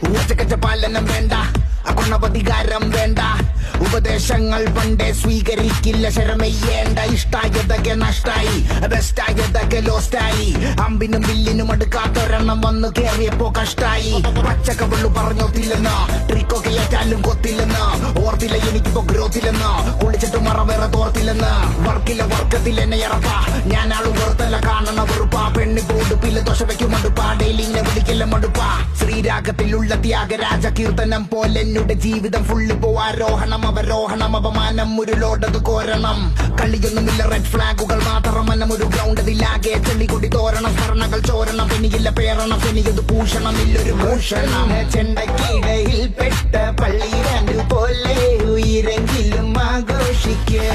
ഊർജക്കച്ച പാലനം വേണ്ട, അകുണപതികാരം വേണ്ട, ഉപദേശങ്ങൾ പണ്ടേ സ്വീകരിക്കില്ല, ശരമയ്യേണ്ട. ഇഷ്ടായതൊക്കെ നഷ്ടായി, ബെസ്റ്റായതൊക്കെ ലോസ്റ്റായി, അമ്പിനും വില്ലിനും അടുക്കാത്തൊരെണ്ണം വന്നു കേറിയപ്പോ കഷ്ടായി. പച്ചക്കവള്ളു പറഞ്ഞോത്തില്ലെന്ന്, ട്രിക്കൊക്കെ ഏറ്റാലും കൊത്തില്ലെന്ന്, ഓർത്തില്ല എനിക്കിപ്പോ ഗ്രോത്തില്ലെന്ന്, കുളിച്ചിട്ട് മറ വേറെ തോർത്തില്ലെന്ന്. വർക്കില്ല വർക്കത്തിൽ എന്നെ ഇറപ്പാ, ഞാൻ ആള് വെറുത്തല്ല കാണണ വെറുപ്പാ. പെണ്ണി പോടുപ്പില്ല ദോശ വയ്ക്കും മടുപ്പാ, ഡെയിലിങ്ങനെ വിളിക്കില്ല മടുപ്പാ. ശ്രീരാഗത്തിലുള്ള ത്യാഗരാജ കീർത്തനം പോലെ എന്നുടെ ജീവിതം ഫുള്ള് പോ ആരോഹണം അവരോഹണം, അപമാനം ഒരു ലോഡത് കോരണം. കളിയൊന്നുമില്ല റെഡ് ഫ്ലാഗുകൾ മാത്രം, മനം ഒരു ഗ്രൗണ്ട് അതിലാകെ ചെളി കൊടി തോരണം. സ്മരണകൾ ചോരണം, പെനിയില്ല പേരണം, പെനിയത് ഭൂഷണം ഇല്ലൊരു ഭൂഷണം. ചെണ്ടക്കിടയിൽ പെട്ട പള്ളിരണ്ടു പോലെ ഉയരെങ്കിലും ആഘോഷിക്കുക.